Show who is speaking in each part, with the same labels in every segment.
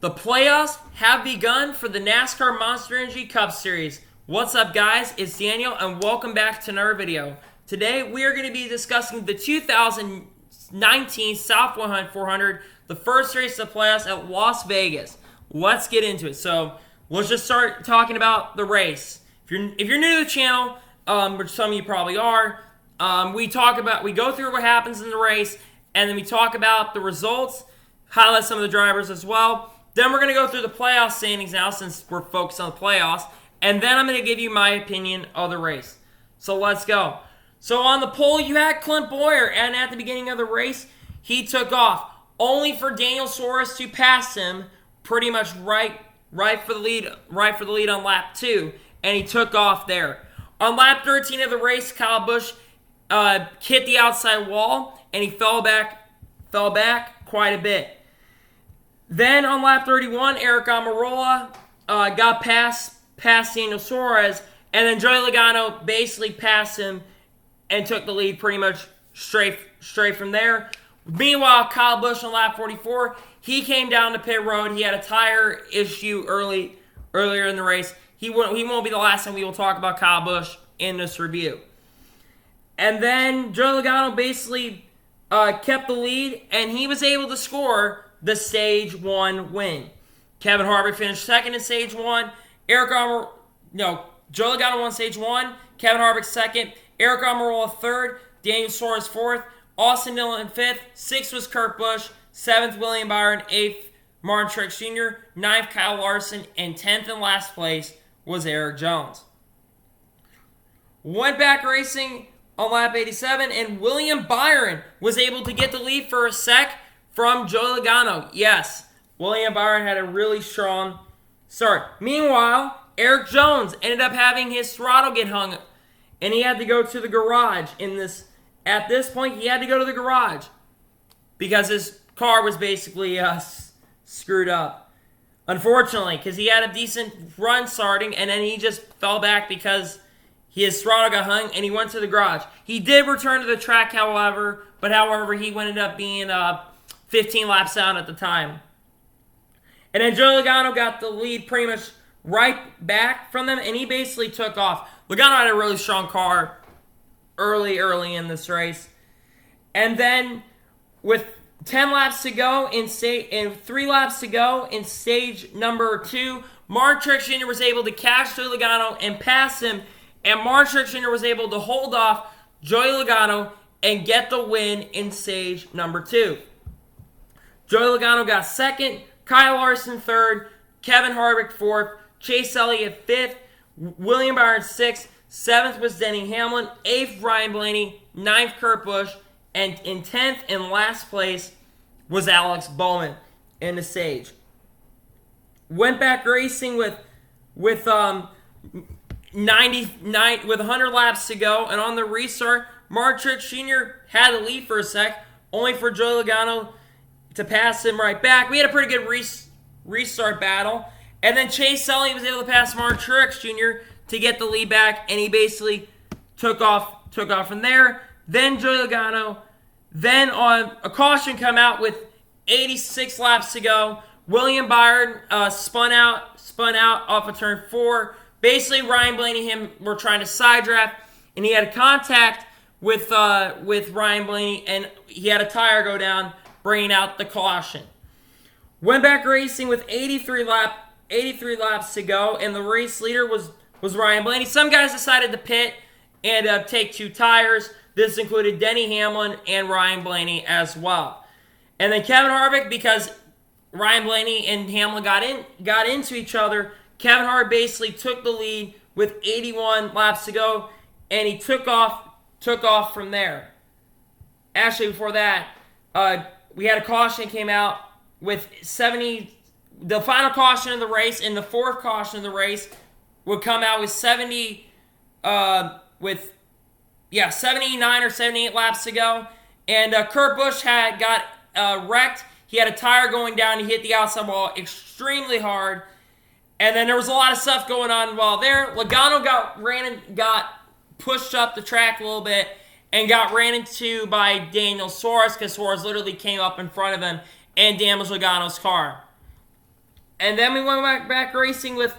Speaker 1: The playoffs have begun for the NASCAR Monster Energy Cup Series. What's up, guys? It's Daniel, and welcome back to another video. Today, we are going to be discussing the 2019 South 400, the first race of the playoffs at Las Vegas. Let's get into it. So, let's just start talking about the race. If you're new to the channel, which some of you probably are, we go through what happens in the race, and then we talk about the results, highlight some of the drivers as well. Then we're going to go through the playoff standings now since we're focused on the playoffs. And then I'm going to give you my opinion of the race. So let's go. So on the pole, you had Clint Bowyer. And at the beginning of the race, he took off. Only for Daniel Suarez to pass him pretty much right for the lead on lap 2. And he took off there. On lap 13 of the race, Kyle Busch hit the outside wall. And he fell back quite a bit. Then on lap 31, Aric Almirola got past Daniel Suarez, and then Joey Logano basically passed him and took the lead pretty much straight from there. Meanwhile, Kyle Busch on lap 44, he came down to pit road. He had a tire issue earlier in the race. He won't be the last time we will talk about Kyle Busch in this review. And then Joey Logano basically kept the lead, and he was able to score the Stage 1 win. Kevin Harvick finished second in Stage 1. Joey Logano won Stage 1. Kevin Harvick second. Aric Almirola third. Daniel Suarez fourth. Austin Dillon fifth. Sixth was Kurt Busch. Seventh, William Byron. Eighth, Martin Truex Jr. Ninth, Kyle Larson. And 10th in last place was Erik Jones. Went back racing on lap 87, and William Byron was able to get the lead for a sec from Joey Logano. Yes, William Byron had a really strong start. Meanwhile, Erik Jones ended up having his throttle get hung, and he had to go to the garage. At this point, he had to go to the garage because his car was basically screwed up. Unfortunately, because he had a decent run starting, and then he just fell back because his throttle got hung, and he went to the garage. He did return to the track, however, he ended up being 15 laps out at the time. And then Joey Logano got the lead pretty much right back from them, and he basically took off. Logano had a really strong car early in this race. And then with 10 laps to go and 3 laps to go in stage number 2, Martin Truex Jr. was able to catch Joey Logano and pass him, and Martin Truex Jr. was able to hold off Joey Logano and get the win in stage number 2. Joey Logano got second, Kyle Larson third, Kevin Harvick fourth, Chase Elliott fifth, William Byron sixth, seventh was Denny Hamlin, eighth Ryan Blaney, ninth Kurt Busch, and in 10th and last place was Alex Bowman in the stage. Went back racing with 100 laps to go, and on the restart, Martin Truex Jr. had the lead for a sec, only for Joey Logano to pass him right back. We had a pretty good restart battle. And then Chase Elliott was able to pass Martin Truex Jr. to get the lead back, and he basically took off from there. Then Joey Logano, then on a caution come out with 86 laps to go. William Byron spun out off of turn 4. Basically, Ryan Blaney and him were trying to side draft, and he had a contact with Ryan Blaney, and he had a tire go down, bringing out the caution. Went back racing with 83 laps to go, and the race leader was Ryan Blaney. Some guys decided to pit and take 2 tires. This included Denny Hamlin and Ryan Blaney as well. And then Kevin Harvick, because Ryan Blaney and Hamlin got into each other, Kevin Harvick basically took the lead with 81 laps to go, and he took off from there. Actually, before that, we had a caution came out with 70. The final caution of the race and the fourth caution of the race would come out with 79 or 78 laps to go. And Kurt Busch got wrecked. He had a tire going down. He hit the outside wall extremely hard. And then there was a lot of stuff going on while there. Logano got pushed up the track a little bit and got ran into by Daniel Suarez because Suarez literally came up in front of him and damaged Logano's car. And then we went back racing with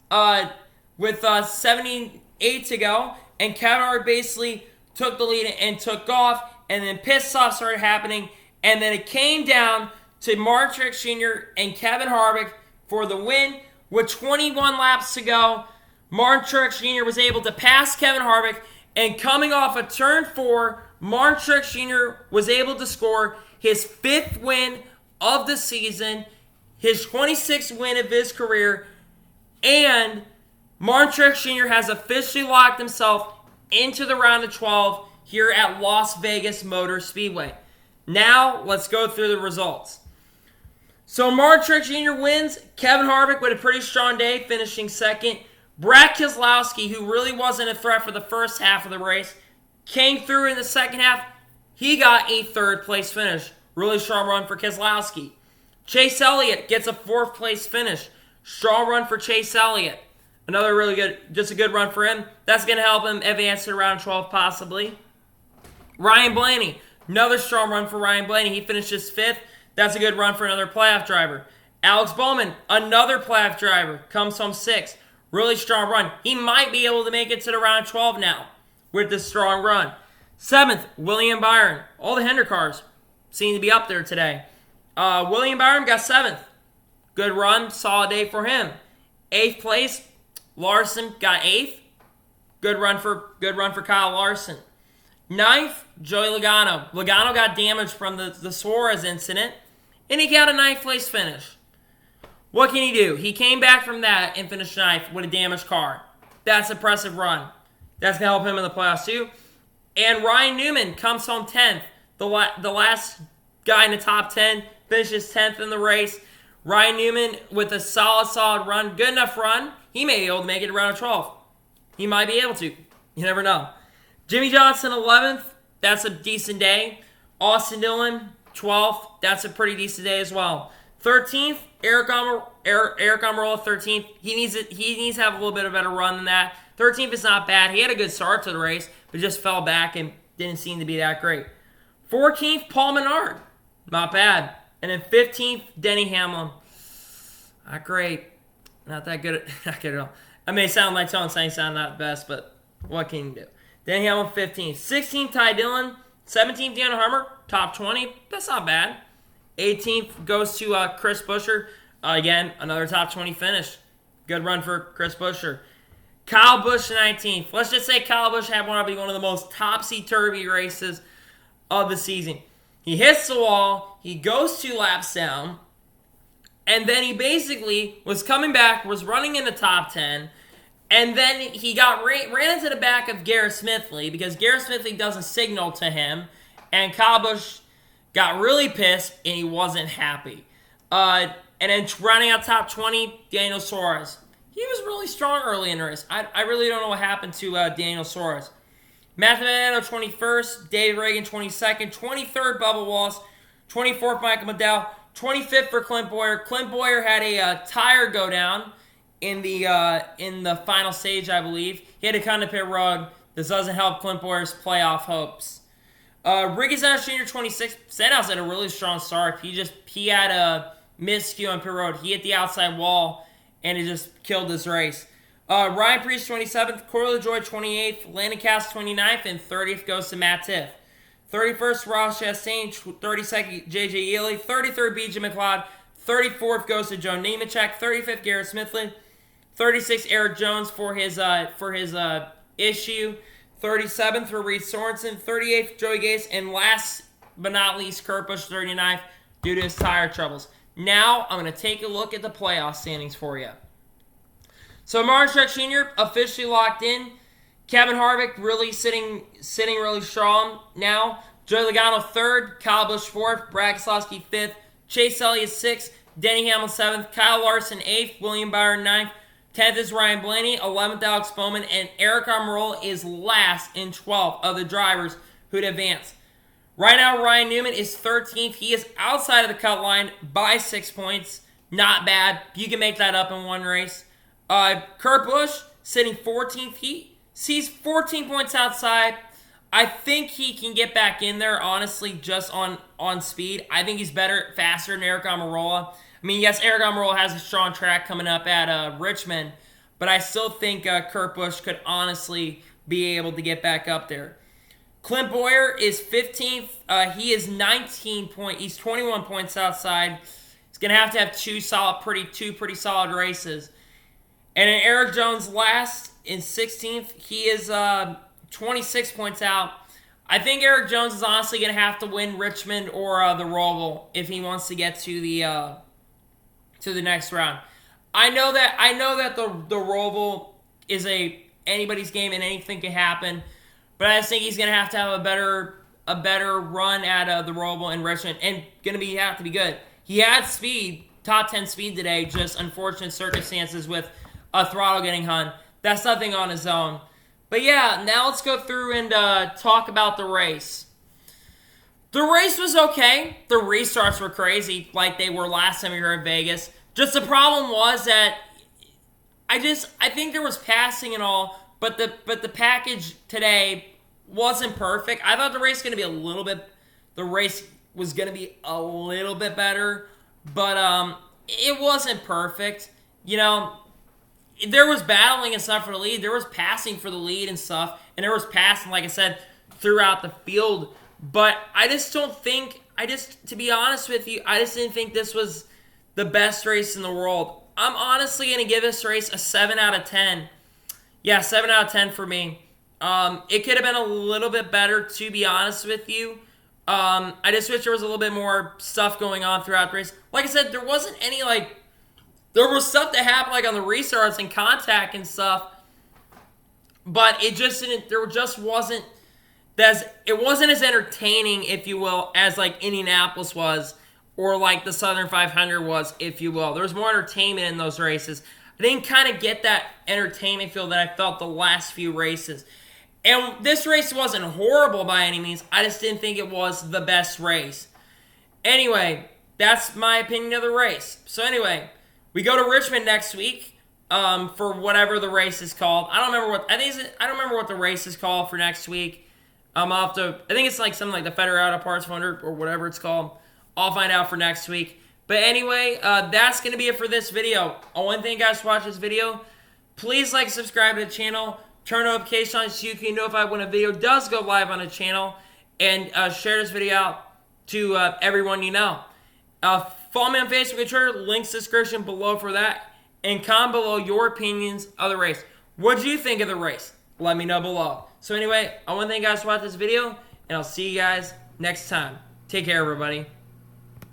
Speaker 1: 78 to go, and Kevin Harvick basically took the lead and took off, and then pit stops started happening, and then it came down to Martin Truex Jr. and Kevin Harvick for the win. With 21 laps to go, Martin Truex Jr. was able to pass Kevin Harvick, and coming off of turn 4, Martin Truex Jr. was able to score his 5th win of the season, his 26th win of his career, and Martin Truex Jr. has officially locked himself into the round of 12 here at Las Vegas Motor Speedway. Now, let's go through the results. So, Martin Truex Jr. wins. Kevin Harvick with a pretty strong day, finishing second. Brad Keselowski, who really wasn't a threat for the first half of the race, came through in the second half. He got a 3rd place finish. Really strong run for Keselowski. Chase Elliott gets a 4th place finish. Strong run for Chase Elliott. Another really good, just a good run for him. That's going to help him advance to round 12 possibly. Ryan Blaney, another strong run for Ryan Blaney. He finishes 5th. That's a good run for another playoff driver. Alex Bowman, another playoff driver, comes home 6th. Really strong run. He might be able to make it to the round 12 now with this strong run. 7th, William Byron. All the Hendrick cars seem to be up there today. William Byron got 7th. Good run, solid day for him. 8th place, Larson got 8th. Good run for Kyle Larson. 9th, Joey Logano. Logano got damaged from the Suarez incident, and he got a 9th place finish. What can he do? He came back from that and finished 9th with a damaged car. That's an impressive run. That's going to help him in the playoffs too. And Ryan Newman comes home 10th. The last guy in the top 10 finishes 10th in the race. Ryan Newman with a solid run. Good enough run. He may be able to make it to round 12. He might be able to. You never know. Jimmy Johnson, 11th. That's a decent day. Austin Dillon, 12th. That's a pretty decent day as well. 13th, Eric Almirola, 13th. He needs to have a little bit of a better run than that. 13th is not bad. He had a good start to the race, but just fell back and didn't seem to be that great. 14th, Paul Menard. Not bad. And then 15th, Denny Hamlin. Not great. Not that good. Not good at all. I may sound like someone saying sound not the best, but what can you do? Denny Hamlin, 15th. 16th, Ty Dillon. 17th, Daniel Harmer. Top 20. That's not bad. 18th goes to Chris Buescher. Again, another top 20 finish. Good run for Chris Buescher. Kyle Busch, 19th. Let's just say Kyle Busch had one of the most topsy-turvy races of the season. He hits the wall. He goes 2 laps down. And then he basically was coming back, was running in the top 10. And then he ran into the back of Garrett Smithley because Garrett Smithley doesn't signal to him. And Kyle Busch got really pissed, and he wasn't happy. And then running out top 20, Daniel Suarez. He was really strong early in the race. I really don't know what happened to Daniel Suarez. Matthew Manetto, 21st. David Reagan, 22nd. 23rd, Bubba Wallace. 24th, Michael McDowell. 25th for Clint Bowyer. Clint Bowyer had a tire go down in the final stage, I believe. He had to come to pit road. This doesn't help Clint Bowyer's playoff hopes. Ricky Stenhouse Jr., 26th. Stenhouse had a really strong start. He had a miscue on pit road. He hit the outside wall, and it just killed this race. Ryan Preece, 27th. Corey LaJoie, 28th. Landon Cass, 29th. And 30th goes to Matt Tifft. 31st, Ross Chastain. 32nd, J.J. Ely. 33rd, B.J. McLeod. 34th goes to Joe Nemechek. 35th, Garrett Smithley. 36th, Eric Jones for his issue. 37th for Reed Sorensen. 38th, Joey Gase. And last but not least, Kurt Busch, 39th, due to his tire troubles. Now, I'm going to take a look at the playoff standings for you. So, Martin Truex Jr. officially locked in. Kevin Harvick really sitting really strong now. Joey Logano, 3rd. Kyle Busch, 4th. Brad Keselowski, 5th. Chase Elliott, 6th. Denny Hamlin, 7th. Kyle Larson, 8th. William Byron, 9th. 10th is Ryan Blaney. 11th, Alex Bowman. And Eric Almirola is last in 12th of the drivers who'd advance. Right now, Ryan Newman is 13th. He is outside of the cut line by 6 points. Not bad. You can make that up in one race. Kurt Busch sitting 14th. He's 14 points outside. I think he can get back in there, honestly, just on speed. I think he's faster than Eric Almirola. mean, yes, Aragon Roll has a strong track coming up at Richmond, but I still think Kurt Busch could honestly be able to get back up there. Clint Bowyer is 15th. He is 19 points. He's 21 points outside. He's gonna have to have two pretty solid races. And then Eric Jones last in 16th. He is 26 points out. I think Eric Jones is honestly gonna have to win Richmond or the Roval if he wants to get to the next round. I know that the Roval is anybody's game and anything can happen. But I just think he's going to have a better run at the Roval in Richmond, and have to be good. He had speed, top 10 speed today, just unfortunate circumstances with a throttle getting hung. That's nothing on his own. But yeah, now let's go through and talk about the race. The race was okay. The restarts were crazy, like they were last time we were at Vegas. Just the problem was that I think there was passing and all. But the package today wasn't perfect. I thought the race was going to be a little bit better, but it wasn't perfect. You know, there was battling and stuff for the lead. There was passing for the lead and stuff, and there was passing, like I said, throughout the field. But to be honest with you, I just didn't think this was the best race in the world. I'm honestly going to give this race a 7 out of 10. Yeah, 7 out of 10 for me. It could have been a little bit better, to be honest with you. I just wish there was a little bit more stuff going on throughout the race. Like I said, there wasn't any, there was stuff that happened, on the restarts and contact and stuff. But it just wasn't as entertaining, if you will, as, Indianapolis was, or, the Southern 500 was, if you will. There was more entertainment in those races. I didn't kind of get that entertainment feel that I felt the last few races. And this race wasn't horrible by any means. I just didn't think it was the best race. Anyway, that's my opinion of the race. So anyway, we go to Richmond next week for whatever the race is called. I don't remember what the race is called for next week. I think it's something like the Federal Auto Parts 100 or whatever it's called. I'll find out for next week. But anyway, that's going to be it for this video. I want to thank you guys for watching this video. Please subscribe to the channel. Turn notifications on so you can be notified when a video does go live on the channel. And share this video out to everyone you know. Follow me on Facebook and Twitter. Links in the description below for that. And comment below your opinions of the race. What do you think of the race? Let me know below. So anyway, I want to thank you guys for watching this video. And I'll see you guys next time. Take care, everybody.